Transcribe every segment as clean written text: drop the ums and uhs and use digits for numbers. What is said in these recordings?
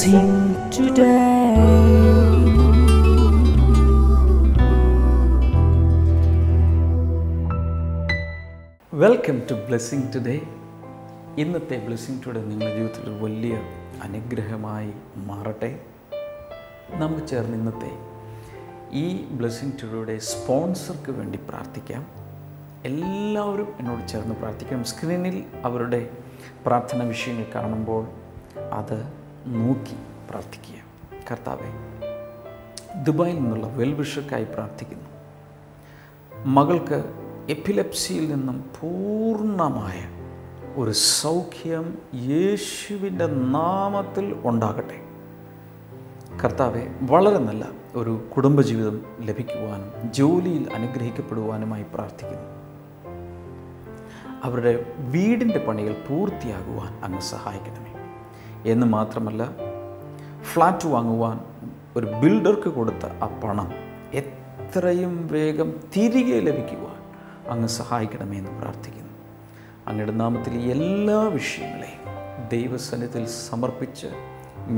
blessing today. Welcome to blessing today. ഇന്നത്തെ blessing today നിങ്ങളുടെ ജീവിതത്തിൽ ഒരു വലിയ അനുഗ്രഹമായി മാറട്ടെ. നമുക്ക് ചേർന്ന് ഇന്നത്തെ ഈ ബ്ലെസ്സിങ് ടുഡേയുടെ സ്പോൺസർക്ക് വേണ്ടി പ്രാർത്ഥിക്കാം. എല്ലാവരും എന്നോട് ചേർന്ന് പ്രാർത്ഥിക്കണം. സ്ക്രീനിൽ അവരുടെ പ്രാർത്ഥന വിഷയങ്ങൾ കാണുമ്പോൾ അത് നോക്കി പ്രാർത്ഥിക്കുക. കർത്താവേ, ദുബായിൽ നിന്നുള്ള വെൽവിഷർക്കായി പ്രാർത്ഥിക്കുന്നു. മകൾക്ക് എപ്പിലെപ്സിയിൽ നിന്നും പൂർണ്ണമായ ഒരു സൗഖ്യം യേശുവിൻ്റെ നാമത്തിൽ ഉണ്ടാകട്ടെ. കർത്താവെ, വളരെ നല്ല ഒരു കുടുംബജീവിതം ലഭിക്കുവാനും ജോലിയിൽ അനുഗ്രഹിക്കപ്പെടുവാനുമായി പ്രാർത്ഥിക്കുന്നു. അവരുടെ വീടിൻ്റെ പണികൾ പൂർത്തിയാകുവാൻ അങ്ങ് സഹായിക്കണമേ. എന്ന് മാത്രമല്ല, ഫ്ലാറ്റ് വാങ്ങുവാൻ ഒരു ബിൽഡർക്ക് കൊടുത്ത ആ പണം എത്രയും വേഗം തിരികെ ലഭിക്കുവാൻ അങ്ങ് സഹായിക്കണമേ എന്ന് പ്രാർത്ഥിക്കുന്നു. അങ്ങയുടെ നാമത്തിൽ എല്ലാ വിഷയങ്ങളെയും ദൈവസന്നിധിയിൽ സമർപ്പിച്ച്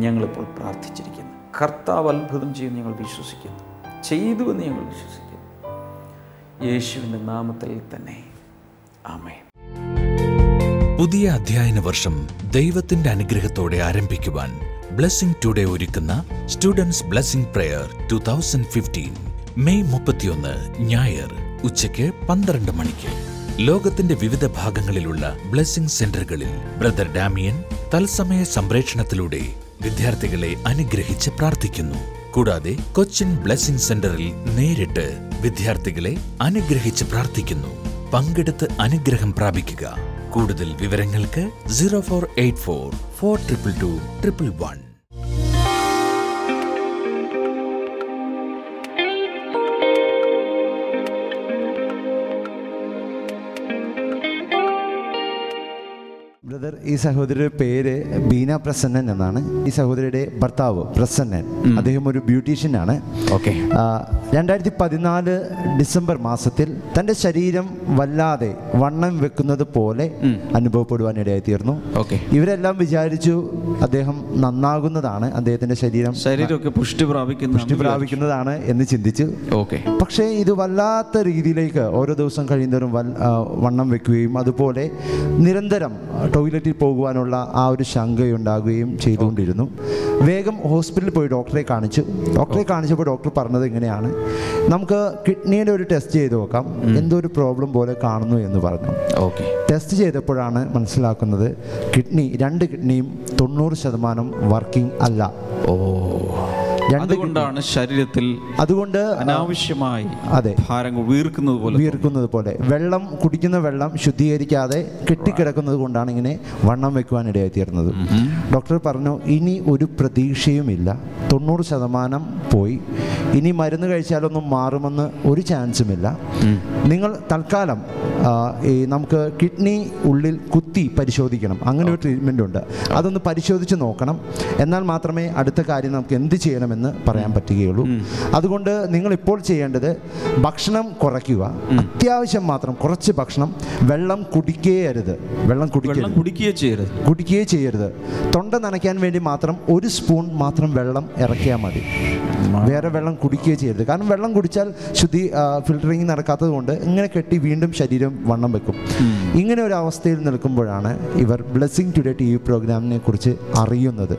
ഞങ്ങളിപ്പോൾ പ്രാർത്ഥിച്ചിരിക്കുന്നു. കർത്താവ് അത്ഭുതം ചെയ്യുമെന്ന് ഞങ്ങൾ വിശ്വസിക്കുന്നു, ചെയ്തുവെന്ന് ഞങ്ങൾ വിശ്വസിക്കുന്നു. യേശുവിൻ്റെ നാമത്തിൽ തന്നെ ആമേൻ. പുതിയ അധ്യയന വർഷം ദൈവത്തിന്റെ അനുഗ്രഹത്തോടെ ആരംഭിക്കുവാൻ ബ്ലെസ്സിംഗ് ടുഡേ ഒരുക്കുന്ന സ്റ്റുഡൻസ് ബ്ലെസ്സിംഗ് പ്രയർ 2015 മെയ് 31 ഞായർ ഉച്ചയ്ക്ക് 12 മണിക്ക് ലോകത്തിന്റെ വിവിധ ഭാഗങ്ങളിലുള്ള ബ്ലെസ്സിംഗ് സെന്ററുകളിൽ ബ്രദർ ഡാമിയൻ തത്സമയ സംപ്രേഷണത്തിലൂടെ വിദ്യാർത്ഥികളെ അനുഗ്രഹിച്ച് പ്രാർത്ഥിക്കുന്നു. കൂടാതെ കൊച്ചിൻ ബ്ലെസ്സിംഗ് സെന്ററിൽ നേരിട്ട് വിദ്യാർത്ഥികളെ അനുഗ്രഹിച്ച് പ്രാർത്ഥിക്കുന്നു. പങ്കെടുത്ത് അനുഗ്രഹം പ്രാപിക്കുക. കൂടുതൽ വിവരങ്ങൾക്ക് 0484 422 111. ബ്രദർ, ഈ സഹോദരിയുടെ പേര് ബീന പ്രസന്നൻ എന്നാണ്. ഈ സഹോദരിയുടെ ഭർത്താവ് പ്രസന്നൻ, അദ്ദേഹം ഒരു ബ്യൂട്ടീഷ്യനാണ്. 2014 ഡിസംബർ മാസത്തിൽ തൻ്റെ ശരീരം വല്ലാതെ വണ്ണം വെക്കുന്നത് പോലെ അനുഭവപ്പെടുവാനിടയായി തീർന്നു. ഇവരെല്ലാം വിചാരിച്ചു അദ്ദേഹം നന്നാകുന്നതാണ്, അദ്ദേഹത്തിൻ്റെ ശരീരമൊക്കെ പുഷ്ടി പ്രാപിക്കുന്നതാണ് എന്ന് ചിന്തിച്ചു. പക്ഷേ ഇത് വല്ലാത്ത രീതിയിലേക്ക് ഓരോ ദിവസം കഴിയുന്നവരും വണ്ണം വെക്കുകയും അതുപോലെ നിരന്തരം ടോയ്ലറ്റിൽ പോകുവാനുള്ള ആ ഒരു ശങ്കയുണ്ടാകുകയും ചെയ്തുകൊണ്ടിരുന്നു. വേഗം ഹോസ്പിറ്റലിൽ പോയി ഡോക്ടറെ കാണിച്ചപ്പോൾ ഡോക്ടർ പറഞ്ഞത് ഇങ്ങനെയാണ്: നമുക്ക് കിഡ്നിയുടെ ഒരു ടെസ്റ്റ് ചെയ്ത് നോക്കാം, എന്തോ ഒരു പ്രോബ്ലം പോലെ കാണുന്നു എന്ന് പറഞ്ഞു. ടെസ്റ്റ് ചെയ്തപ്പോഴാണ് മനസ്സിലാക്കുന്നത് രണ്ട് കിഡ്നിയും 90% വർക്കിംഗ് അല്ല. അതുകൊണ്ടാണ് ശരീരത്തിൽ അനാവശ്യമായി ഭാരം വീർക്കുന്നത് പോലെ വെള്ളം കുടിക്കുന്ന വെള്ളം ശുദ്ധീകരിക്കാതെ കെട്ടിക്കിടക്കുന്നത് കൊണ്ടാണ് ഇങ്ങനെ വണ്ണം വെക്കുവാനിടയായി തീർന്നത്. ഡോക്ടർ പറഞ്ഞു, ഇനി ഒരു പ്രതീക്ഷയുമില്ല, 90% പോയി, ഇനി മരുന്ന് കഴിച്ചാലൊന്നും മാറുമെന്ന് ഒരു ചാൻസുമില്ല. നിങ്ങൾ തൽക്കാലം നമുക്ക് കിഡ്നി ഉള്ളിൽ കുത്തി പരിശോധിക്കണം, അങ്ങനെ ഒരു ട്രീറ്റ്മെൻ്റ് ഉണ്ട്. അതൊന്ന് പരിശോധിച്ച് നോക്കണം, എന്നാൽ മാത്രമേ അടുത്ത കാര്യം നമുക്ക് എന്ത് ചെയ്യണമെന്ന് പറയാൻ പറ്റുകയുള്ളൂ. അതുകൊണ്ട് നിങ്ങൾ ഇപ്പോൾ ചെയ്യേണ്ടത് ഭക്ഷണം കുറയ്ക്കുക, അത്യാവശ്യം മാത്രം കുറച്ച് ഭക്ഷണം, വെള്ളം കുടിക്കുകയരുത്, കുടിക്കുകയേ ചെയ്യരുത്. തൊണ്ട നനയ്ക്കാൻ വേണ്ടി മാത്രം 1 സ്പൂൺ മാത്രം വെള്ളം ഇറക്കിയാൽ മതി, വേറെ വെള്ളം കുടിക്കുകയേ ചെയ്യരുത്. കാരണം വെള്ളം കുടിച്ചാൽ ഫിൽറ്ററിങ് നടക്കാത്തത് കൊണ്ട് ഇങ്ങനെ കെട്ടി വീണ്ടും ശരീരം വണ്ണം വെക്കും. ഇങ്ങനെ ഒരു അവസ്ഥയിൽ നിൽക്കുമ്പോഴാണ് ഇവർ ബ്ലെസ്സിംഗ് ടുഡേ TV പ്രോഗ്രാമിനെ കുറിച്ച് അറിയുന്നത്.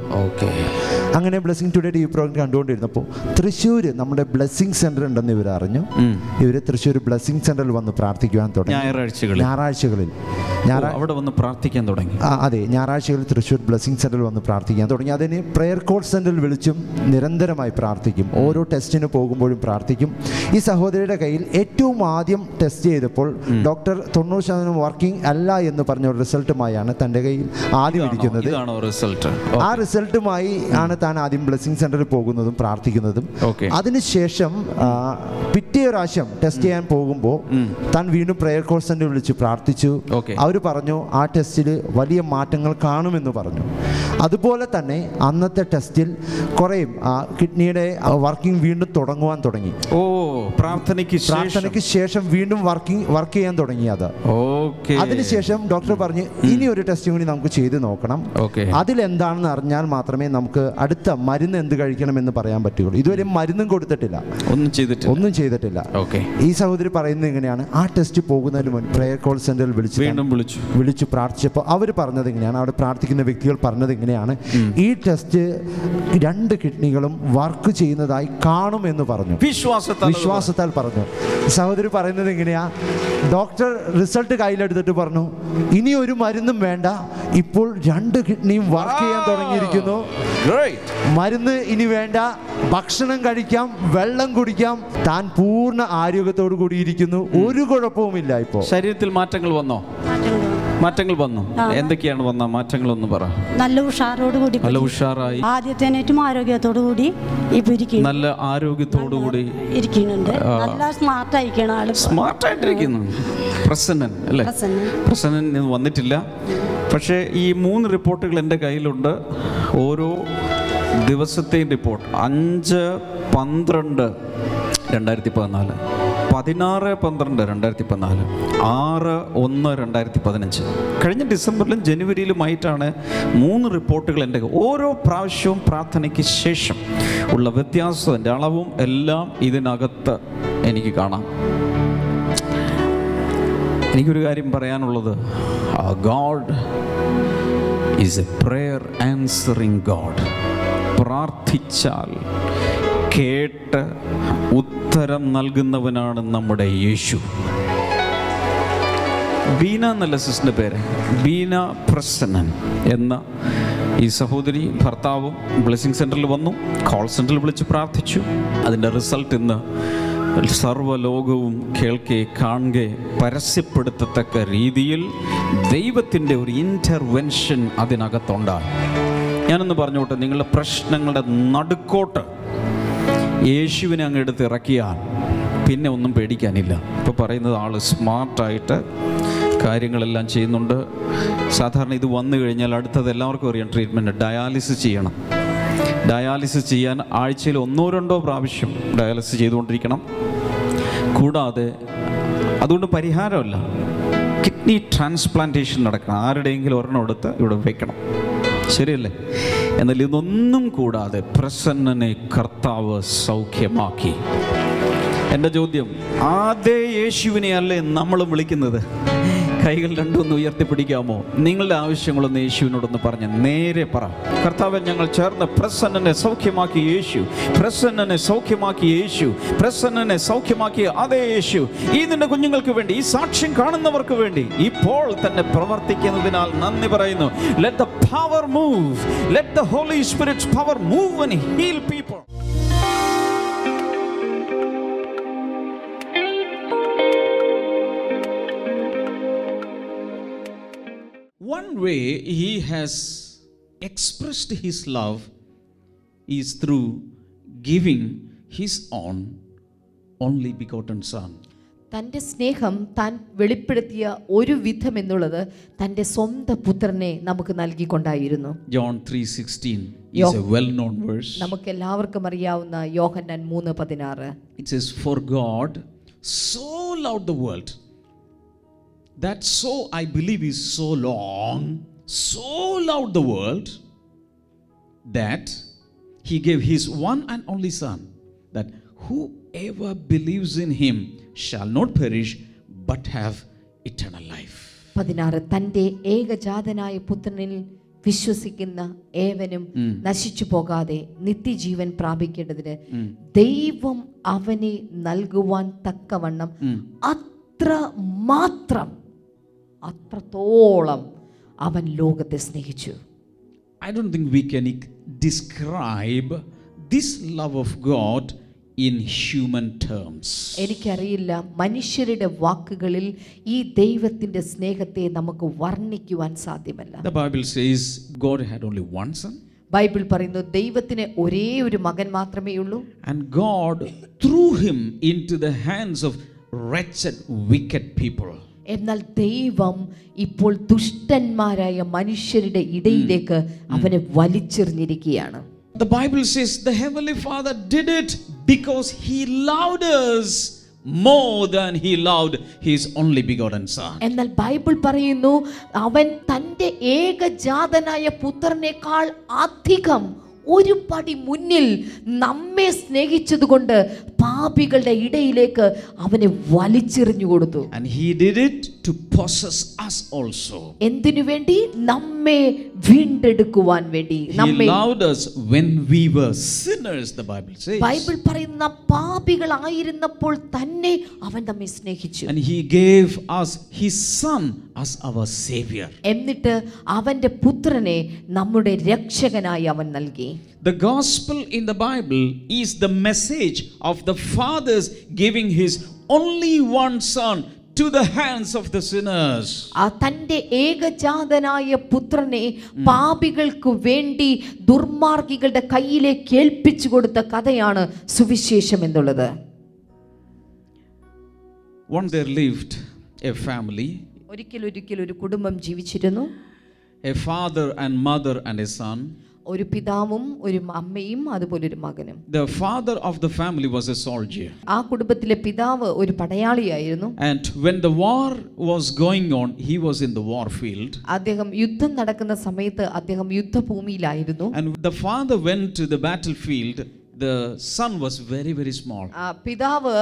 അങ്ങനെ ബ്ലെസ്സിംഗ് ടുഡേ TV പ്രോഗ്രാം കണ്ടുകൊണ്ടിരുന്നപ്പോൾ തൃശ്ശൂർ നമ്മുടെ ബ്ലെസ്സിംഗ് സെന്റർ ഉണ്ടെന്ന് ഇവർ അറിഞ്ഞു. ഇവർ തൃശ്ശൂർ ബ്ലെസ്സിംഗ് സെന്ററിൽ വന്ന് പ്രാർത്ഥിക്കുവാൻ തുടങ്ങി. ഞായറാഴ്ചകളിൽ അവിടെ വന്ന് പ്രാർത്ഥിക്കാൻ തുടങ്ങി. അതെ, ഞായറാഴ്ചകളിൽ തൃശ്ശൂർ ബ്ലെസ്സിംഗ് സെന്ററിൽ വന്ന് പ്രാർത്ഥിക്കാൻ തുടങ്ങി. അതിന് പ്രെയർ കോൾ സെന്ററിൽ വിളിച്ചും നിരന്തരമായി പ്രാർത്ഥിക്കും. ഓരോ ടെസ്റ്റിന് പോകുമ്പോഴും പ്രാർത്ഥിക്കും. ഈ സഹോദരിയുടെ കയ്യിൽ ഏറ്റവും ആദ്യം ടെസ്റ്റ് ചെയ്തപ്പോൾ ഡോക്ടർ 90% വർക്കിംഗ് അല്ല എന്ന് പറഞ്ഞ ഒരു റിസൾട്ടുമായാണ് തൻ്റെ കയ്യിൽ ആദ്യം ഇരിക്കുന്നത്. ആ റിസൾട്ടുമായി ആണ് താൻ ആദ്യം ബ്ലെസ്സിംഗ് സെന്ററിൽ പോകുന്നതും പ്രാർത്ഥിക്കുന്നതും. അതിനുശേഷം പിറ്റേ പിറ്റേ പ്രാവശ്യം ടെസ്റ്റ് ചെയ്യാൻ പോകുമ്പോൾ താൻ വീണ്ടും പ്രെയർ കോൾ സെന്റർ വിളിച്ച് പ്രാർത്ഥിച്ചു. അവർ പറഞ്ഞു ആ ടെസ്റ്റിൽ വലിയ മാറ്റങ്ങൾ കാണുമെന്ന് പറഞ്ഞു. അതുപോലെ തന്നെ അന്നത്തെ ടെസ്റ്റിൽ കുറേ കിഡ്നിയുടെ വർക്കിംഗ് വീണ്ടും തുടങ്ങുവാൻ തുടങ്ങി. പ്രാർത്ഥനയ്ക്ക് ശേഷം വീണ്ടും വർക്ക് ചെയ്യാൻ തുടങ്ങി. അതിനുശേഷം ഡോക്ടർ പറഞ്ഞു ഇനി ഒരു ടെസ്റ്റ് കൂടി നമുക്ക് ചെയ്ത് നോക്കണം, അതിലെന്താണെന്ന് അറിഞ്ഞാൽ മാത്രമേ നമുക്ക് അടുത്ത മരുന്ന് എന്ത് കഴിക്കണമെന്ന് പറയാൻ പറ്റുള്ളൂ. ഇതുവരെ മരുന്നും കൊടുത്തിട്ടില്ല, ഒന്നും ചെയ്തിട്ടില്ല. ഈ സഹോദരി പറയുന്നത് എങ്ങനെയാണ്, ആ ടെസ്റ്റ് പോകുന്നതിന് മുൻപ് പ്രെയർ കോൾ സെന്ററിൽ വിളിച്ചു പ്രാർത്ഥിച്ചപ്പോൾ അവർ പറഞ്ഞത് എങ്ങനെയാണ്, അവിടെ പ്രാർത്ഥിക്കുന്ന വ്യക്തികൾ പറഞ്ഞത് എങ്ങനെയാണ്, ഈ ടെസ്റ്റ് 2 കിഡ്നികളും വർക്ക് ചെയ്യുന്നതായി കാണുമെന്ന് പറഞ്ഞു. വിശ്വാസത്താൽ പറഞ്ഞു. സഹോദരി പറയുന്നത് എങ്ങനെയാ, ഡോക്ടർ റിസൾട്ട് കയ്യിലെടുത്തിട്ട് പറഞ്ഞു ഇനി ഒരു മരുന്നും വേണ്ട, ഇപ്പോൾ 2 കിഡ്നിയും വർക്ക് ചെയ്യാൻ തുടങ്ങിയിരിക്കുന്നു, മരുന്ന് ഇനി വേണ്ട, ഭക്ഷണം കഴിക്കാം, വെള്ളം കുടിക്കാം, താൻ പൂർണ്ണ ആരോഗ്യത്തോടു കൂടി ഇരിക്കുന്നു, ഒരു കുഴപ്പവുമില്ല. ഇപ്പോൾ ശരീരത്തിൽ മാറ്റങ്ങൾ വന്നു. എന്തൊക്കെയാണ് വന്ന മാറ്റങ്ങൾ ഒന്ന് പറ. നല്ല ഉഷാറോടുകൂടി, നല്ല ഉഷാറായി, ആദ്യത്തേനേറ്റവും ആരോഗ്യത്തോടു കൂടി നല്ല ആരോഗ്യത്തോടു കൂടി ഇരിക്കുന്നുണ്ട്. നല്ല സ്മാർട്ടായിട്ടിരിക്കുന്നു. പ്രസന്നൻ അല്ലേ? പ്രസന്നൻ വന്നിട്ടില്ല. പക്ഷേ ഈ 3 റിപ്പോർട്ടുകൾ എൻ്റെ കയ്യിലുണ്ട്. ഓരോ ദിവസത്തെയും റിപ്പോർട്ട് 5/12/2014, 16/12/2014, 6/1/2015. കഴിഞ്ഞ ഡിസംബറിലും ജനുവരിയിലുമായിട്ടാണ് 3 റിപ്പോർട്ടുകൾ എൻ്റെ. ഓരോ പ്രാവശ്യവും പ്രാർത്ഥനയ്ക്ക് ശേഷം ഉള്ള വ്യത്യാസം, എൻ്റെ അളവും എല്ലാം ഇതിനകത്ത് എനിക്ക് കാണാം. എനിക്കൊരു കാര്യം പറയാനുള്ളത്, God is A prayer answering God. പ്രാർത്ഥിച്ചാൽ കേട്ട് ഉത്തരം നൽകുന്നവനാണ് നമ്മുടെ യേശു. ബീന എന്നല്ല സിസ്റ്ററിൻ്റെ പേര്, ബീന പ്രസന്നൻ എന്ന ഈ സഹോദരി ഭർത്താവും ബ്ലെസ്സിങ് സെൻറ്ററിൽ വന്നു, കോൾ സെൻറ്ററിൽ വിളിച്ച് പ്രാർത്ഥിച്ചു. അതിൻ്റെ റിസൾട്ട് ഇന്ന് സർവ്വലോകവും കേൾക്കെ കാണെ പരസ്യപ്പെടുത്തത്തക്ക രീതിയിൽ ദൈവത്തിൻ്റെ ഒരു ഇൻ്റർവെൻഷൻ അതിനകത്തുണ്ടായി. ഞാനൊന്ന് പറഞ്ഞോട്ടെ, നിങ്ങളുടെ പ്രശ്നങ്ങളുടെ നടുക്കോട്ട് യേശുവിനെ അങ്ങ് എടുത്ത് ഇറക്കിയാൽ പിന്നെ ഒന്നും പേടിക്കാനില്ല. ഇപ്പോൾ പറയുന്നത് ആൾ സ്മാർട്ടായിട്ട് കാര്യങ്ങളെല്ലാം ചെയ്യുന്നുണ്ട്. സാധാരണ ഇത് വന്നു കഴിഞ്ഞാൽ അടുത്തത് എല്ലാവർക്കും അറിയാം, ട്രീറ്റ്മെൻറ്റ് ഡയാലിസിസ് ചെയ്യണം. ഡയാലിസിസ് ചെയ്യാൻ ആഴ്ചയിൽ 1-2 പ്രാവശ്യം ഡയാലിസിസ് ചെയ്തുകൊണ്ടിരിക്കണം. കൂടാതെ അതുകൊണ്ട് പരിഹാരമല്ല, കിഡ്നി ട്രാൻസ്പ്ലാന്റേഷൻ നടക്കണം. ആരുടെയെങ്കിലും ഒരെണ്ണം എടുത്ത് ഇവിടെ വയ്ക്കണം. ശരിയല്ലേ? എന്നാൽ ഇതൊന്നും കൂടാതെ പ്രസന്നനെ കർത്താവ് സൗഖ്യമാക്കി. എൻ്റെ ചോദ്യം, അതേ യേശുവിനെ അല്ലേ നമ്മളും വിളിക്കുന്നത്? കൈകൾ രണ്ടൊന്ന് ഉയർത്തിപ്പിടിക്കാമോ? നിങ്ങളുടെ ആവശ്യങ്ങളൊന്ന് യേശുവിനോടൊന്ന് പറഞ്ഞ് നേരെ പറ. കർത്താവെ, ഞങ്ങൾ ചേർന്ന് പ്രസന്നനെ സൗഖ്യമാക്കി യേശു, പ്രസന്നനെ സൗഖ്യമാക്കി യേശു, പ്രസന്നനെ സൗഖ്യമാക്കിയ അതേ യേശു ഈ നിന്റെ കുഞ്ഞുങ്ങൾക്ക് വേണ്ടി, ഈ സാക്ഷ്യം കാണുന്നവർക്ക് വേണ്ടി ഇപ്പോൾ തന്നെ പ്രവർത്തിക്കുന്നതിനാൽ നന്ദി പറയുന്നു. Let the power move. Let the Holy Spirit's power move and heal people. One way he has expressed his love is through giving his own only begotten son. തൻ്റെ സ്നേഹം താൻ വെളിപ്പെടുത്തിയ ഒരു വിധം എന്നുള്ളത് തൻ്റെ സ്വന്തം പുത്രനെ നമുക്ക് നൽകിക്കൊണ്ടായിരുന്നു. John 3:16 is a well known verse. നമുക്ക് എല്ലാവർക്കും അറിയാവുന്ന യോഹന്നാൻ 3:16. It says, for God so loved the world, that so I believe is so long, so loved the world that he gave his one and only son, that whoever believes in him shall not perish but have eternal life. 16 തൻ്റെ ഏകജാതനായ പുത്രനിൽ വിശ്വസിക്കുന്ന ഏവനും നശിച്ചു പോകാതെ നിത്യജീവൻ പ്രാപിക്കേണ്ടതിന് ദൈവം അവനെ നൽകുവാൻ തക്കവണ്ണം അത്രത്തോളം അവൻ ലോകത്തെ സ്നേഹിച്ചു. I don't think we can describe this love of God in human terms. എനിക്കറിയില്ല മനുഷ്യരുടെ വാക്കുകളിൽ ഈ ദൈവത്തിന്റെ സ്നേഹത്തെ നമുക്ക് വർണ്ണിക്കുവാൻ സാധ്യമല്ല. The Bible says God had only one son. Bible പറയുന്നു ദൈവത്തിന് ഒരേ ഒരു മകൻ മാത്രമേ ഉള്ളൂ. And God threw him into the hands of wretched wicked people. എന്നാൽ ദൈവം ഇപ്പോൾ ദുഷ്ടന്മാരായ മനുഷ്യരുടെ ഇടയിലേക്ക് അവനെ വലിച്ചെറിഞ്ഞിരിക്കുകയാണ്. The Bible says the Heavenly Father did it because He loved us more than He loved His only begotten Son. എന്നാൽ Bible പറയുന്നു അവൻ തൻ്റെ ഏകജാതനായ പുത്രനേക്കാൾ അധികം ഒരു പടി മുന്നിൽ നമ്മെ സ്നേഹിച്ചതുകൊണ്ട് പാപികളുടെ ഇടയിലേക്ക് അവനെ വലിച്ചെറിഞ്ഞു കൊടുത്തു. And He did it to possess us also. എന്തിനു വേണ്ടി? നമ്മെ വീണ്ടെടുക്കുവാൻ വേണ്ടി. He loved us when we were sinners, the Bible says. Bible പറയുന്ന പാപികളായിരുന്നപ്പോൾ തന്നെ അവൻ നമ്മെ സ്നേഹിച്ചു. And He gave us His Son as our Savior. എന്നിട്ട് അവന്റെ പുത്രനെ നമ്മുടെ രക്ഷകനായി അവൻ നൽകി. The gospel in the Bible is the message of the fathers giving His only one Son to the hands of the sinners. തന്റെ ഏകജാതനായ പുത്രനെ പാപികൾക്ക് വേണ്ടി ദുർമാർഗികളുടെ കയ്യിലേക്ക് ഏൽപ്പിച്ചു കൊടുത്ത കഥയാണ് സുവിശേഷം എന്നുള്ളത്. Once there lived a family. ഒരിക്കൽ ഒരു കുടുംബം ജീവിച്ചിരുന്നു. A father and mother and a son. ഒരു പിതാവും ഒരു അമ്മയും അതുപോലെ ഒരു മകനും. The father of the family was a soldier. ആ കുടുംബത്തിലെ പിതാവ് ഒരു പടയാളിയായിരുന്നു. And when the war was going on, he was in the war field. അദ്ദേഹം യുദ്ധം നടക്കുന്ന സമയത്ത് അദ്ദേഹം യുദ്ധഭൂമിയിലായിരുന്നു. And the father went to the battlefield. The son was very, very small. പിതാവ്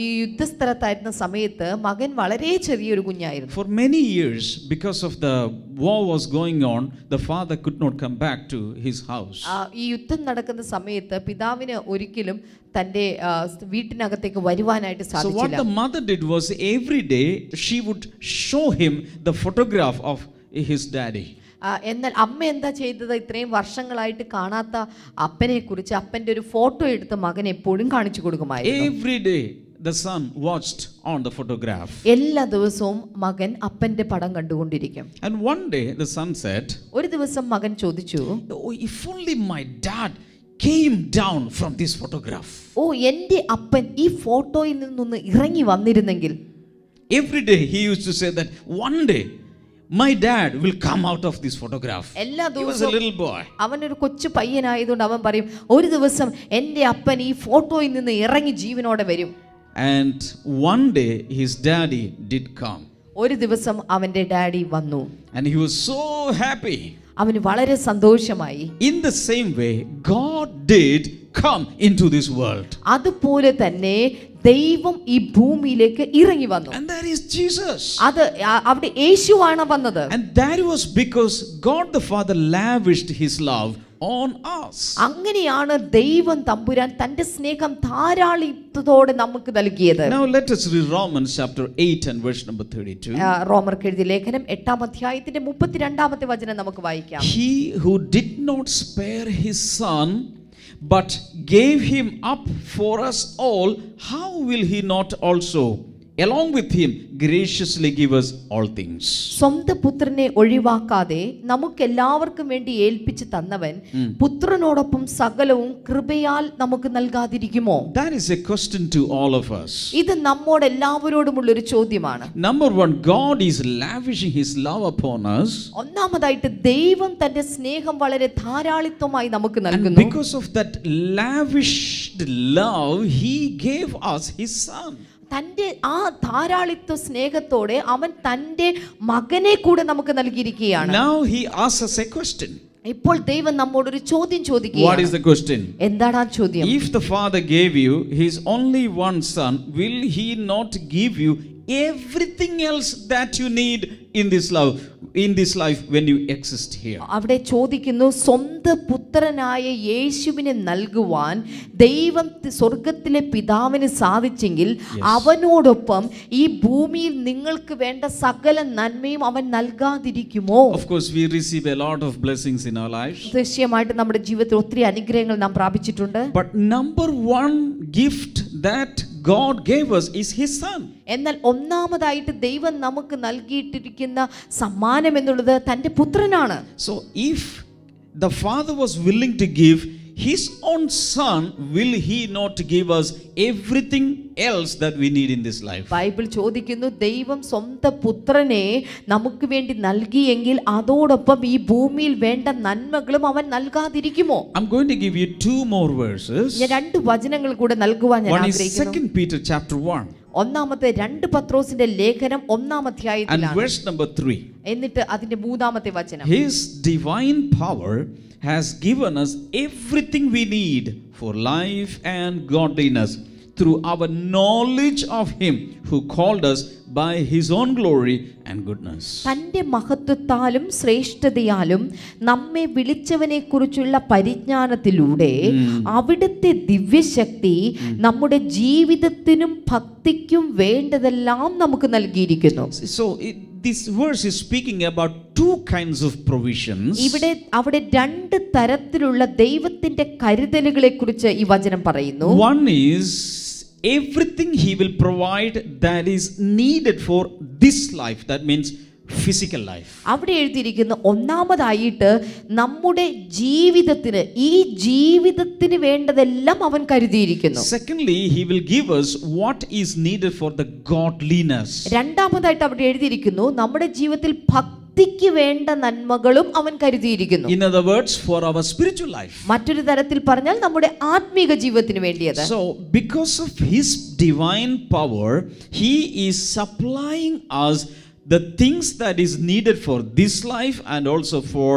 ഈ യുദ്ധസ്ഥലത്തായിരുന്ന സമയത്ത് മകൻ വളരെ ചെറിയൊരു കുഞ്ഞായിരുന്നു. For many years, because of the war was going on, the father could not come back to his house. ഈ യുദ്ധം നടക്കുന്ന സമയത്ത് പിതാവിന് ഒരിക്കലും തന്റെ വീട്ടിനകത്തേക്ക് വരുവാനായിട്ട് സാധിച്ചില്ല. So what the mother did was every day she would show him the photograph of his daddy. എന്നാൽ അമ്മ എന്താ ചെയ്തത്? ഇത്രയും വർഷങ്ങളായിട്ട് കാണാത്ത അപ്പനെ കുറിച്ച് അപ്പന്റെ ഒരു ഫോട്ടോ എടുത്ത് മകൻ എപ്പോഴും കാണിച്ചു കൊടുക്കുമായിരുന്നു. Every day the son watched on the photograph. എല്ലാ ദിവസവും മകൻ അപ്പന്റെ പടം കണ്ടുകൊണ്ടിരിക്കും. And one day the son said, ഒരു ദിവസം മകൻ ചോദിച്ചു, "Oh, if only my dad came down from this photograph." ഓ, എൻ്റെ അപ്പൻ ഈ ഫോട്ടോയിൽ നിന്നൊന്ന് ഇറങ്ങി വന്നിരുന്നെങ്കിൽ. Every day he used to say that one day my dad will come out of this photograph. He was a little boy. അവനൊരു കൊച്ചു പയ്യനായതുകൊണ്ട് അവൻ പറയും, ഒരു ദിവസം എൻ്റെ അപ്പൻ ഈ ഫോട്ടോയിൽ നിന്ന് ഇറങ്ങി ജീവനോടെ വരും. And one day his daddy did come. ഒരു ദിവസം അവന്റെ ഡാഡി വന്നു. And he was so happy. അവന് വളരെ സന്തോഷമായി. In the same way God did come into this world. അതുപോലെ തന്നെ ദൈവം ഈ ഭൂമിയിലേക്ക് ഇറങ്ങി വന്നു. And that is Jesus. അത് അവിടെ യേശുവാണ് വന്നത്. And that was because God the Father lavished his love on us. അങ്ങനെയാണ് ദൈവം തമ്പുരാൻ തന്റെ സ്നേഹം ധാരാളിത്തത്തോടെ നമുക്ക് നൽകിയത്. Now let us read Romans chapter 8 and verse number 32. റോമർക്ക് എഴുതിയ ലേഖനം 8-ാം അധ്യായത്തിന്റെ 32-ാമത്തെ വചനം നമുക്ക് വായിക്കാം. He who did not spare his son but gave him up for us all, how will he not also along with him graciously give us all things? സ്വന്തം പുത്രനെ ഒഴിവാക്കാതെ നമുക്കെല്ലാവർക്കും വേണ്ടി ഏൽപ്പിച്ചു തന്നവൻ പുത്രനോടൊപ്പം സകലവും കൃപയാൽ നമുക്ക് നൽകാതിരിക്കുമോ? That is a question to all of us. ഇത് നമ്മോട് എല്ലാവരോടുമുള്ള ഒരു ചോദ്യമാണ്. Number one, God is lavishing his love upon us. ഒന്നാമതായിട്ട് ദൈവം തന്റെ സ്നേഹം വളരെ ധാരാളിത്വമായി നമുക്ക് And നൽകുന്നു. because of that lavished love, he gave us his son. തന്റെ ആ ധാരാളിത്വ സ്നേഹത്തോടെ അവൻ തന്റെ മകനെ കൂടെ നമുക്ക് നൽകിയിരിക്കുകയാണ്. Now he asks us a question. ഇപ്പോൾ ദൈവം നമ്മോട് ഒരു ചോദ്യം What ചോദിക്കുകയാണ്. is the question? എന്താണ് ആ ചോദ്യം? If the Father gave you his only one son, will he not give you everything else that you need in this life when you exist here? അവിടെ ചോദിക്കുന്നു, സ്വന്തം പുത്രനായ യേശുവിനെ നൽകുവാൻ ദൈവം സ്വർഗത്തിലെ പിതാവിന് സാധിച്ചെങ്കിൽ അവനോടൊപ്പം ഈ ഭൂമിയിൽ നിങ്ങൾക്ക് വേണ്ട സകല നന്മയും അവൻ നൽകാതിരിക്കുമോ? Of course we receive a lot of blessings in our lives. തീർച്ചയായിട്ടും നമ്മുടെ ജീവിതത്തിൽ ഒത്തിരി അനുഗ്രഹങ്ങൾ നാം പ്രാപിച്ചിട്ടുണ്ട്. But number one gift that God gave us is his son. എന്നാൽ ഒന്നാമതായിട്ട് ദൈവം നമുക്ക് നൽകിയിട്ടിരിക്കുന്ന സമ്മാനം എന്നുള്ളത് തന്റെ പുത്രനാണ്. So if the Father was willing to give His own Son, will He not give us everything else that we need in this life? Bible ചോദിക്കുന്നു, ദൈവം സ്വന്തം പുത്രനെ നമുക്ക് വേണ്ടി നൽകിയെങ്കിൽ അതോടൊപ്പം ഈ ഭൂമിയിൽ വേണ്ട നന്മകളും അവൻ നൽകാതിരിക്കുമോ? I'm going to give you two more verses. ഞാൻ രണ്ട് വചനങ്ങൾ കൂടെ നൽകുവാൻ ഞാൻ One is ആഗ്രഹിക്കുന്നു. 2 Peter chapter 1. ഒന്നാമത്തെ 2 പത്രോസിന്റെ ലേഖനം 1-ാം And അധ്യായത്തിലാണ്. verse number 3. എന്നിട്ട് അതിന്റെ 3-ാമത്തെ വചനം. His divine power has given us everything we need for life and godliness through our knowledge of Him who called us by His own glory and goodness. തന്റെ മഹത്വത്താലും ശ്രേഷ്ഠതയാലും നമ്മെ വിളിച്ചവനെ കുറിച്ചുള്ള പരിജ്ഞാനത്തിലൂടെ അവിടുത്തെ ദിവ്യശക്തി നമ്മുടെ ജീവിതത്തിനും ഭക്തിക്കും വേണ്ടതെല്ലാം നമുക്ക് നൽകിയിരിക്കുന്നു. So this verse is speaking about two kinds of provisions. അവിടെ രണ്ട് തരത്തിലുള്ള ദൈവത്തിന്റെ കരുതലുകളെ കുറിച്ച് ഈ വചനം പറയുന്നു. One is everything He will provide that is needed for this life, that means physical life. അവിടെ എഴുതിയിരിക്കുന്ന ഒന്നാമതായിട്ട് നമ്മുടെ ജീവിതത്തിന്, ഈ ജീവിതത്തിന് വേണ്ടതെല്ലാം അവൻ കരുതിയിരിക്കുന്നു. Secondly, He will give us what is needed for the godliness. രണ്ടാമതായിട്ട് അവിടെ എഴുതിയിരിക്കുന്നു, നമ്മുടെ ജീവിതത്തിൽ ഭക്തിക്ക് വേണ്ട നന്മകളും അവൻ കരുതിയിരിക്കുന്നു. In other words, for our spiritual life. മറ്റൊരു തരത്തിൽ പറഞ്ഞാൽ നമ്മുടെ ആത്മീക ജീവിതത്തിന് വേണ്ടിയത്. So because of His divine power, He is supplying us the things that is needed for this life and also for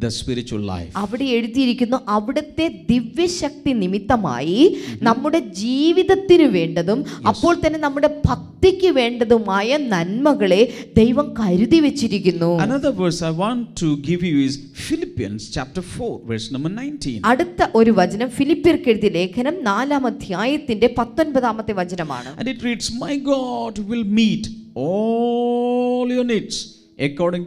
the spiritual life. അവിടെ എഴുതിയിരിക്കുന്നു, അവിടുത്തെ ദിവ്യശക്തി നിമിത്തമായി നമ്മുടെ ജീവിതത്തിന് വേണ്ടതും അപ്പോൾ തന്നെ നമ്മുടെ ഭക്തിക്ക് വേണ്ടതുമായ നന്മകളെ ദൈവം കരുതി വെച്ചിരിക്കുന്നു. Another verse I want to give you is Philippians chapter 4 verse number 19. അടുത്ത ഒരു വചനം ഫിലിപ്പിയർക്ക് എഴുതിയ ലേഖനം 4-ാം അധ്യായത്തിന്റെ 19-ാമത്തെ വചനമാണ്. And it reads, my God will meet all your needs according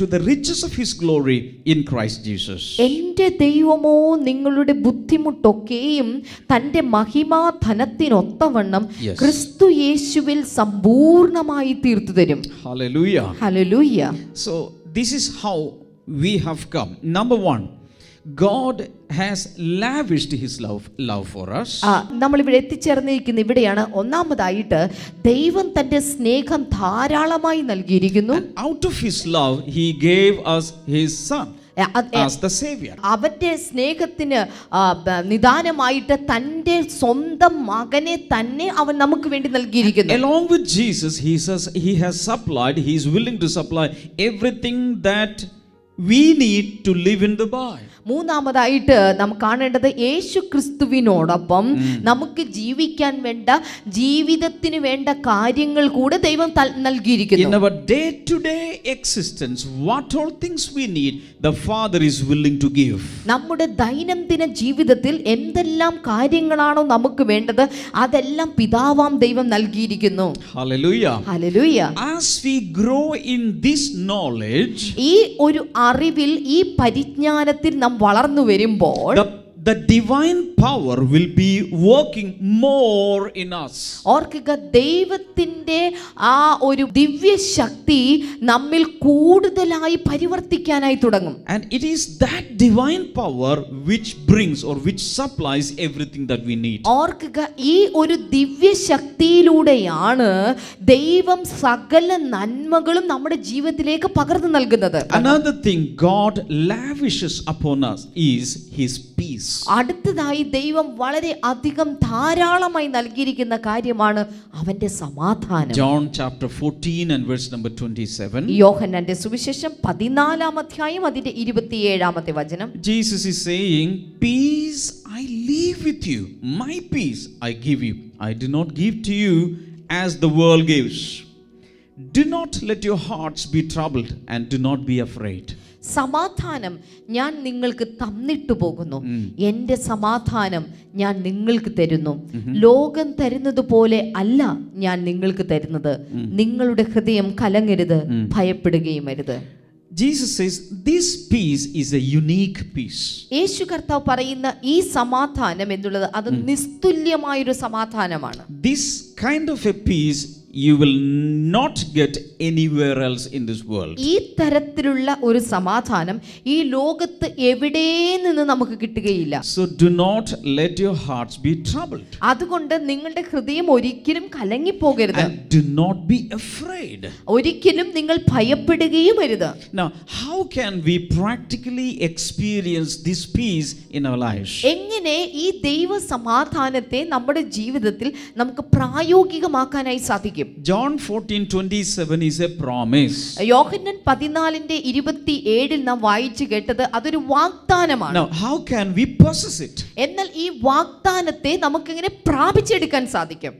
to the riches of His glory in Christ Jesus. എന്റെ ദൈവമോ നിങ്ങളുടെ ബുദ്ധിമുട്ടൊക്കെയും തന്റെ മഹിമാധനത്തിനൊത്തവണ്ണം ക്രിസ്തു യേശുവിൽ സമ്പൂർണമായി തീർത്തു തരും. Hallelujah. Hallelujah. So this is how we have come. Number one, God has lavished His love for us. നമ്മൾ ഇവിടെ എത്തിച്ചേർന്നിരിക്കുന്ന ഇവിടെയാണ്. ഒന്നാമതായിട്ട് ദൈവം തന്റെ സ്നേഹം ധാരാളമായി നൽകിയിരിക്കുന്നു. Out of His love He gave us His Son as the Savior. അവന്റെ സ്നേഹത്തിന് നിദാനമായിട്ട് തന്റെ സ്വന്തം മകനെ തന്നെ അവൻ നമുക്ക് വേണ്ടി നൽകിയിരിക്കുന്നു. Along with Jesus, He has supplied, He is willing to supply everything that we need to live in the body. മൂന്നാമതായിട്ട് നാം കാണേണ്ടത് യേശു ക്രിസ്തുവിനോടൊപ്പം നമുക്ക് ജീവിക്കാൻ വേണ്ട ജീവിതത്തിന് വേണ്ട കാര്യങ്ങൾ കൂടെ ദൈവം നൽകിയിരിക്കുന്നു. In our day-to-day existence, what all things we need, the Father is willing to give. നമ്മുടെ ദൈനംദിന ജീവിതത്തിൽ എന്തെല്ലാം കാര്യങ്ങളാണോ നമുക്ക് വേണ്ടത് അതെല്ലാം പിതാവാം ദൈവം നൽകിയിരിക്കുന്നു. Hallelujah. Hallelujah. As we grow in this knowledge, ഈ ഒരു അറിവിൽ, ഈ പരിജ്ഞാനത്തിൽ നാം വളർന്നു വരുമ്പോൾ the divine power will be working more in us. ഓർക്കുക, ദൈവത്തിന്റെ ആ ഒരു ദിവ്യശക്തി നമ്മിൽ കൂടുതലായി പരിവർത്തിക്കാനായി തുടങ്ങും. And it is that divine power which brings or which supplies everything that we need. ഓർക്കുക, ഈ ഒരു ദിവ്യശക്തിയിലൂടെയാണ് ദൈവം സകല നന്മകളും നമ്മുടെ ജീവിതത്തിലേക്ക് പകർന്നു നൽകുന്നത്. Another thing God lavishes upon us is His peace. അടുത്തതായി ദൈവം വളരെ അധികം ധാരാളമായി നൽകിയിരിക്കുന്ന കാര്യമാണ് അവന്റെ സമാധാനം. John chapter 14 and verse number 27. യോഹന്നാന്റെ സുവിശേഷം 14-ാം അധ്യായം അതിന്റെ 27-ാമത്തെ വചനം. Jesus is saying, peace I leave with you, my peace I give you. I do not give to you as the world gives. Do not let your hearts be troubled and do not be afraid. സമാധാനം ഞാൻ നിങ്ങൾക്ക് തന്നിട്ടു പോകുന്നു, എൻ്റെ സമാധാനം ഞാൻ നിങ്ങൾക്ക് തരുന്നു. ലോകം തരുന്നത് പോലെ അല്ല ഞാൻ നിങ്ങൾക്ക് തരുന്നത്. നിങ്ങളുടെ ഹൃദയം കലങ്ങരുത്, ഭയപ്പെടുകയും അരുത്. Jesus says this peace is a unique peace. യേശു കർത്താവ് പറയുന്ന ഈ സമാധാനം എന്നുള്ളത് അത് നിസ്തുല്യമായൊരു സമാധാനമാണ്. This kind of a peace you will not get anywhere else in this world. ഈ തരത്തിലുള്ള ഒരു സമാധാനം ഈ ലോകത്ത് എവിടെ നിന്ന് നമുക്ക് കിട്ടുകയില്ല. So do not let your hearts be troubled. അതുകൊണ്ട് നിങ്ങളുടെ ഹൃദയം ഒരിക്കലും കലങ്ങിപ്പോകരുത്. And do not be afraid. ഒരിക്കലും നിങ്ങൾ ഭയപ്പെടുകയും അരുത്. Now, how can we practically experience this peace in our lives? എങ്ങനെ ഈ ദൈവ സമാധാനത്തെ നമ്മുടെ ജീവിതത്തിൽ നമുക്ക് പ്രായോഗികമാക്കാനായി സാധിക്കും? John 14:27 is a promise. യോഹന്നാൻ 14:27 നാം വായിച്ചു കേട്ടത് അതൊരു വാഗ്ദാനമാണ്. Now, how can we possess it? എന്നാൽ ഈ വാഗ്ദാനത്തെ നമുക്ക് എങ്ങനെ പ്രാപിച്ചെടുക്കാൻ സാധിക്കും?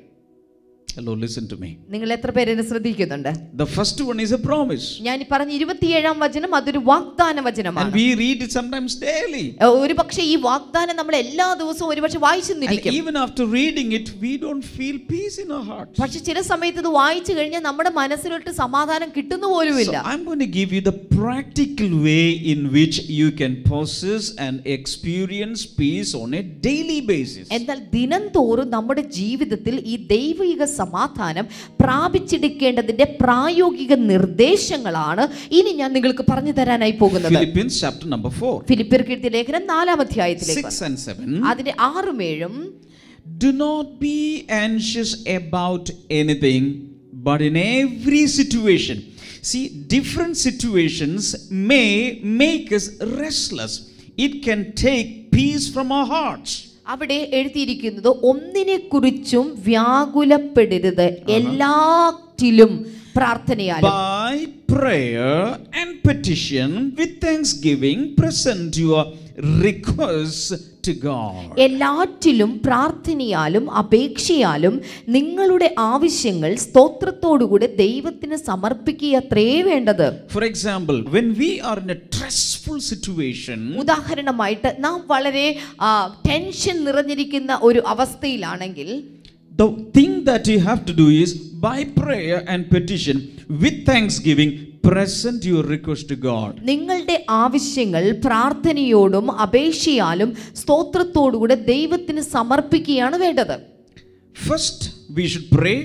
Hello, listen to me. നിങ്ങൾ എത്ര പേര് എന്നെ ശ്രദ്ധിക്കുന്നുണ്ട്? The first one is a promise. ഞാൻ ഈ പറഞ്ഞ 27-ാം വചനം അതൊരു വാഗ്ദാന വചനമാണ്. And we read it sometimes daily. ഒരുപക്ഷേ ഈ വാഗ്ദാനം നമ്മൾ എല്ലാ ദിവസവും ഒരുപക്ഷേ വായിച്ചിരിക്കും. Even after reading it, we don't feel peace in our heart. പക്ഷേ ചില സമയത്ത് ഇത് വായിച്ചു കഴിഞ്ഞാൽ നമ്മുടെ മനസ്സിലോട്ട് സമാധാനം കിട്ടുന്ന പോലുമില്ല. So I'm going to give you the practical way in which you can possess and experience peace on a daily basis. എന്നാൽ ദിനം തോറും നമ്മുടെ ജീവിതത്തിൽ ഈ ദൈവിക സമാധാനം പ്രാപിച്ചെടുക്കേണ്ടതിന്റെ പ്രായോഗിക നിർദ്ദേശങ്ങളാണ് ഇനി ഞാൻ നിങ്ങൾക്ക് പറഞ്ഞു തരാനായി പോകുന്നത്. Philippians chapter number 4. ഫിലിപ്പിയർക്ക് എഴുതിയ ലേഖനം 4-ാം അധ്യായത്തിലേക്ക് 6 and 7. അതിന്റെ 6-ഉം 7 Do not be anxious about anything, but in every situation. See, different situations may make us restless. It can take peace from our hearts. അവിടെ എഴുതിയിരിക്കുന്നത് ഒന്നിനെ കുറിച്ചും വ്യാകുലപ്പെടരുത്, എല്ലാറ്റിലും പ്രാർത്ഥനയാലും by prayer and petition with thanksgiving present your requests to God. എല്ലാറ്റിലും പ്രാർത്ഥനയാലും അപേക്ഷയാലും നിങ്ങളുടെ ആവശ്യങ്ങൾ സ്തോത്രത്തോടുകൂടി ദൈവത്തിന് സമർപ്പിക്കുകയത്രേ വേണ്ടത്. For example, when we are in a stressful situation, ഉദാഹരണമായിട്ട് നാം വളരെ ടെൻഷൻ നിറഞ്ഞിരിക്കുന്ന ഒരു അവസ്ഥയിലാണെങ്കിൽ the thing that you have to do is by prayer and petition with thanksgiving present your request to God. നിങ്ങളുടെ ആവശ്യങ്ങൾ പ്രാർത്ഥനയോടും അപേക്ഷയാലും സ്തോത്രത്തോടുകൂടി ദൈവത്തിന് സമർപ്പിക്കുകയാണ് വേണ്ടത്. First we should pray.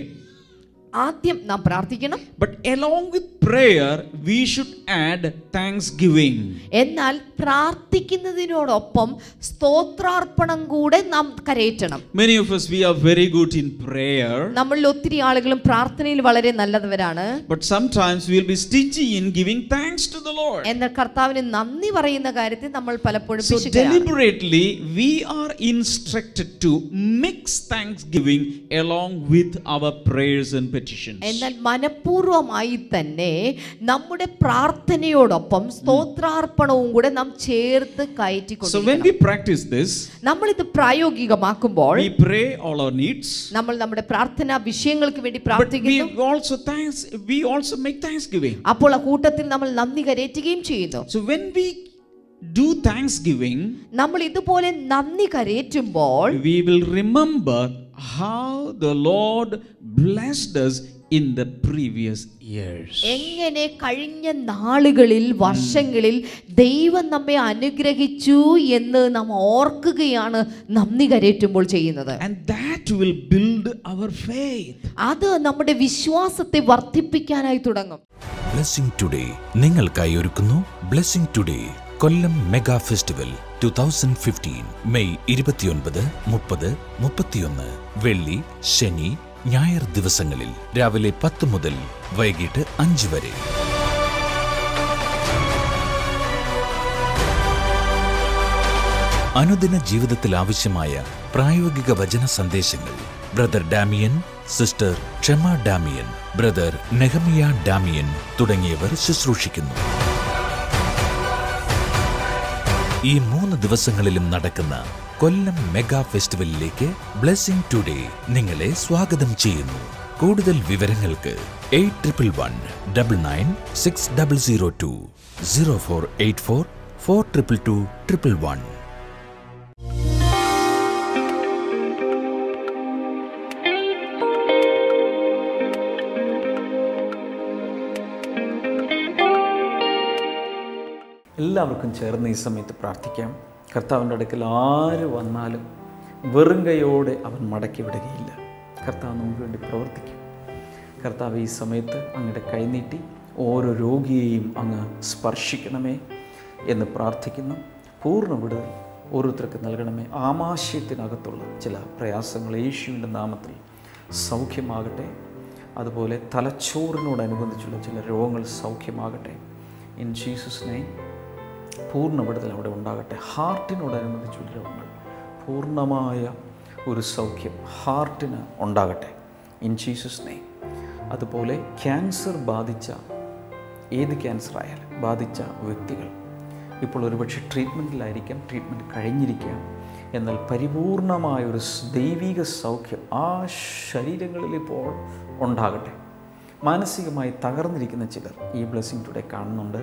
ആദ്യം നാം പ്രാർത്ഥിക്കണം. But along with prayer we should add thanksgiving. എന്നാൽ പ്രാർത്ഥിക്കുന്നതിനോടൊപ്പം സ്തോത്രാർപ്പണം കൂടെ നാം കരയറ്റണം. Many of us we are very good in prayer. നമ്മളിൽ ഒത്തിരി ആളുകളും പ്രാർത്ഥനയിൽ വളരെ നല്ലവരാണ്. But sometimes we will be stingy in giving thanks to the Lord. എന്നാൽ കർത്താവിന് നന്ദി പറയുന്ന കാര്യത്തിൽ നമ്മൾ പലപ്പോഴും So deliberately we are instructed to mix thanksgiving along with our prayers and petitions. എന്നാൽ മനഃപൂർവ്വമായി തന്നെ നമ്മുടെ പ്രാർത്ഥനയോടൊപ്പം സ്തോത്രാർപ്പണവും കൂടെ നാം ചേർത്ത് കയറ്റിക്കൊണ്ടു. So when we practice this, നമ്മൾ ഇത് പ്രായോഗികമാക്കുമ്പോൾ we pray all our needs. നമ്മൾ നമ്മുടെ പ്രാർത്ഥനാ വിഷയങ്ങൾക്ക് വേണ്ടി But പ്രാർത്ഥിക്കുന്നു. we also make thanksgiving. അപ്പോൾ ആ കൂട്ടത്തിൽ നമ്മൾ നന്ദി കരയറ്റുകയും ചെയ്യുന്നു. So when we do thanksgiving, നമ്മൾ ഇതുപോലെ നന്ദി കരയറ്റുമ്പോൾ we will remember how the Lord blessed us in the previous years. എങ്ങനെ കഴിഞ്ഞ നാളുകളിൽ വർഷങ്ങളിൽ ദൈവം നമ്മെ അനുഗ്രഹിച്ചു എന്ന് നാം ഓർക്കുകയാണ് നന്ദി കരയറ്റുമ്പോൾ ചെയ്യുന്നത്. And that will build our faith. അത് നമ്മുടെ വിശ്വാസത്തെ വർദ്ധിപ്പിക്കാനായി തുടങ്ങും. ബ്ലെസ്സിംഗ് ടുഡേ നിങ്ങൾക്കായി ഒരുക്കുന്നു ബ്ലെസ്സിംഗ് ടുഡേ കൊല്ലം മെഗാ ഫെസ്റ്റിവൽ 2015 മെയ് 29, 30, 31 വെള്ളി, ശനി, ഞായർ ദിവസങ്ങളിൽ രാവിലെ 10 മുതൽ വൈകിട്ട് 5 വരെ. അനുദിന ജീവിതത്തിൽ ആവശ്യമായ പ്രായോഗിക വചന സന്ദേശങ്ങൾ ബ്രദർ ഡാമിയൻ, സിസ്റ്റർ ക്ഷമ ഡാമിയൻ, ബ്രദർ നെഹമിയ ഡാമിയൻ തുടങ്ങിയവർ ശുശ്രൂഷിക്കുന്നു. ഈ 3 ദിവസങ്ങളിലും നടക്കുന്ന കൊല്ലം മെഗാ ഫെസ്റ്റിവലിലേക്ക് ബ്ലെസ്സിംഗ് ടുഡേ നിങ്ങളെ സ്വാഗതം ചെയ്യുന്നു. കൂടുതൽ വിവരങ്ങൾക്ക് 8111996002 0484 422 എല്ലാവർക്കും ചേർന്ന് ഈ സമയത്ത് പ്രാർത്ഥിക്കാം. കർത്താവിൻ്റെ അടുക്കൽ ആര് വന്നാലും വെറും കൈയോടെ അവൻ മടക്കി വിടുകയില്ല. കർത്താവ് നമുക്ക് വേണ്ടി പ്രവർത്തിക്കും. കർത്താവ് ഈ സമയത്ത് അങ്ങയുടെ കൈനീട്ടി ഓരോ രോഗിയെയും അങ്ങ് സ്പർശിക്കണമേ എന്ന് പ്രാർത്ഥിക്കുന്നു. പൂർണ്ണ വിടുതൽ ഓരോരുത്തർക്ക് നൽകണമേ. ആമാശയത്തിനകത്തുള്ള ചില പ്രയാസങ്ങൾ യേശുവിൻ്റെ നാമത്തിൽ സൗഖ്യമാകട്ടെ. അതുപോലെ തലച്ചോറിനോടനുബന്ധിച്ചുള്ള ചില രോഗങ്ങൾ സൗഖ്യമാകട്ടെ. ഇൻ ജീസസ് നെയിം പൂർണ്ണ വിടുതൽ അവിടെ ഉണ്ടാകട്ടെ. ഹാർട്ടിനോടനുബന്ധിച്ചുള്ള രോഗങ്ങൾ പൂർണ്ണമായ ഒരു സൗഖ്യം ഹാർട്ടിന് ഉണ്ടാകട്ടെ. In Jesus name. അതുപോലെ ക്യാൻസർ ബാധിച്ച, ഏത് ക്യാൻസർ ആയാലും ബാധിച്ച വ്യക്തികൾ ഇപ്പോൾ ഒരുപക്ഷെ ട്രീറ്റ്മെൻറ്റിലായിരിക്കാം, ട്രീറ്റ്മെൻറ്റ് കഴിഞ്ഞിരിക്കാം. എന്നാൽ പരിപൂർണമായൊരു ദൈവിക സൗഖ്യം ആ ശരീരങ്ങളിൽ ഇപ്പോൾ ഉണ്ടാകട്ടെ. മാനസികമായി തകർന്നിരിക്കുന്ന ചിലർ ഈ ബ്ലെസ്സിങ് ടുഡേ കാണുന്നുണ്ട്.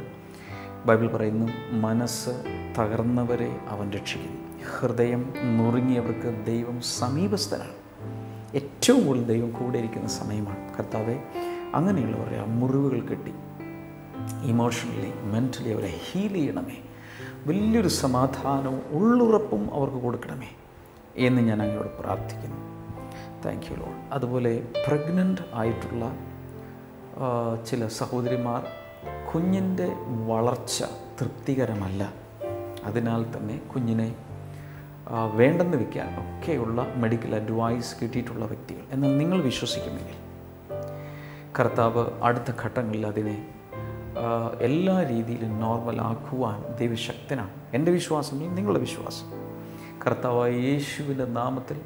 ബൈബിൾ പറയുന്നു, മനസ്സ് തകർന്നവരെ അവൻ രക്ഷിക്കുന്നു, ഹൃദയം നുറുങ്ങിയവർക്ക് ദൈവം സമീപസ്ഥനാണ്. ഏറ്റവും കൂടുതൽ ദൈവം കൂടെ ഇരിക്കുന്ന സമയമാണ്. കർത്താവെ, അങ്ങനെയുള്ളവരെ ആ മുറിവുകൾ കെട്ടി ഇമോഷണലി മെൻ്റലി അവരെ ഹീൽ ചെയ്യണമേ. വലിയൊരു സമാധാനവും ഉള്ളുറപ്പും അവർക്ക് കൊടുക്കണമേ എന്ന് ഞാൻ അങ്ങയോട് പ്രാർത്ഥിക്കുന്നു. Thank U Lord. അതുപോലെ പ്രഗ്നൻ്റ് ആയിട്ടുള്ള ചില സഹോദരിമാർ, കുഞ്ഞിൻ്റെ വളർച്ച തൃപ്തികരമല്ല, അതിനാൽ തന്നെ കുഞ്ഞിനെ വേണ്ടെന്ന് വയ്ക്കാൻ ഒക്കെയുള്ള മെഡിക്കൽ അഡ്വൈസ് കിട്ടിയിട്ടുള്ള വ്യക്തികൾ. എന്നാൽ നിങ്ങൾ വിശ്വസിക്കുമെങ്കിൽ കർത്താവ് അടുത്ത ഘട്ടങ്ങളിൽ അതിനെ എല്ലാ രീതിയിലും നോർമലാക്കുവാൻ ദൈവശക്തനാണ്. എൻ്റെ വിശ്വാസമെങ്കിൽ നിങ്ങളുടെ വിശ്വാസം. കർത്താവായ യേശുവിൻ്റെ നാമത്തിൽ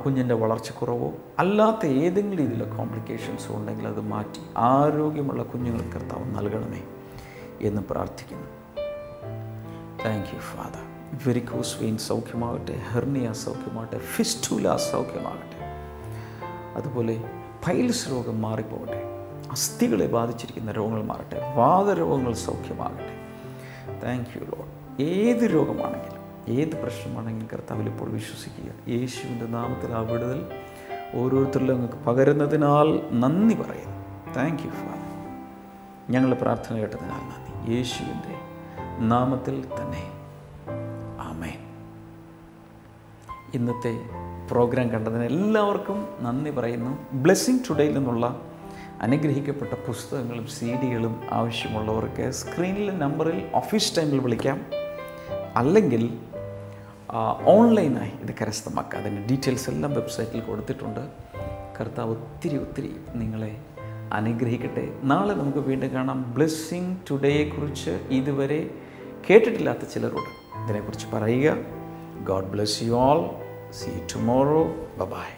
കുഞ്ഞിൻ്റെ വളർച്ചക്കുറവോ അല്ലാത്ത ഏതെങ്കിലും രീതിയിലുള്ള കോംപ്ലിക്കേഷൻസോ ഉണ്ടെങ്കിൽ അത് മാറ്റി ആരോഗ്യമുള്ള കുഞ്ഞുങ്ങൾക്ക് കർത്താവ് നൽകണമേ എന്ന് പ്രാർത്ഥിക്കുന്നു. Thank you father. Varicose vein സൗഖ്യമാകട്ടെ, ഹെർണിയ സൗഖ്യമാകട്ടെ, ഫിസ്റ്റുല സൗഖ്യമാകട്ടെ. അതുപോലെ പൈൽസ് രോഗം മാറിപ്പോകട്ടെ, അസ്ഥികളെ ബാധിച്ചിരിക്കുന്ന രോഗങ്ങൾ മാറട്ടെ, വാതരോഗങ്ങൾ സൗഖ്യമാകട്ടെ. Thank you Lord. ഏത് രോഗമാണെങ്കിലും ഏത് പ്രശ്നമാണെങ്കിലും കർത്താവിൽ ഇപ്പോൾ വിശ്വസിക്കുക. യേശുവിൻ്റെ നാമത്തിൽ ആ വിടുതൽ ഓരോരുത്തരിലും നിങ്ങൾക്ക് പകരുന്നതിനാൽ നന്ദി പറയുന്നു. Thank you father. ഞങ്ങളുടെ പ്രാർത്ഥന കേട്ടതിനാൽ നന്ദി. യേശുവിൻ്റെ നാമത്തിൽ തന്നെ ആമേൻ. ഇന്നത്തെ പ്രോഗ്രാം കണ്ടതിന് എല്ലാവർക്കും നന്ദി പറയുന്നു. ബ്ലെസ്സിങ് ടുഡേയിൽ നിന്നുള്ള അനുഗ്രഹിക്കപ്പെട്ട പുസ്തകങ്ങളും CD-കളും ആവശ്യമുള്ളവർക്ക് സ്ക്രീനിലെ നമ്പറിൽ ഓഫീസ് ടൈമിൽ വിളിക്കാം, അല്ലെങ്കിൽ ഓൺലൈനായി ഇത് കരസ്ഥമാക്കാം. അതിൻ്റെ ഡീറ്റെയിൽസ് എല്ലാം വെബ്സൈറ്റിൽ കൊടുത്തിട്ടുണ്ട്. കർത്താവ് ഒത്തിരി നിങ്ങളെ അനുഗ്രഹിക്കട്ടെ. നാളെ നമുക്ക് വീണ്ടും കാണാം. ബ്ലെസ്സിങ് ടുഡേയെക്കുറിച്ച് ഇതുവരെ കേട്ടിട്ടില്ലാത്ത ചിലരോട് ഇതിനെക്കുറിച്ച് പറയുക. God bless you all. See you tomorrow. By.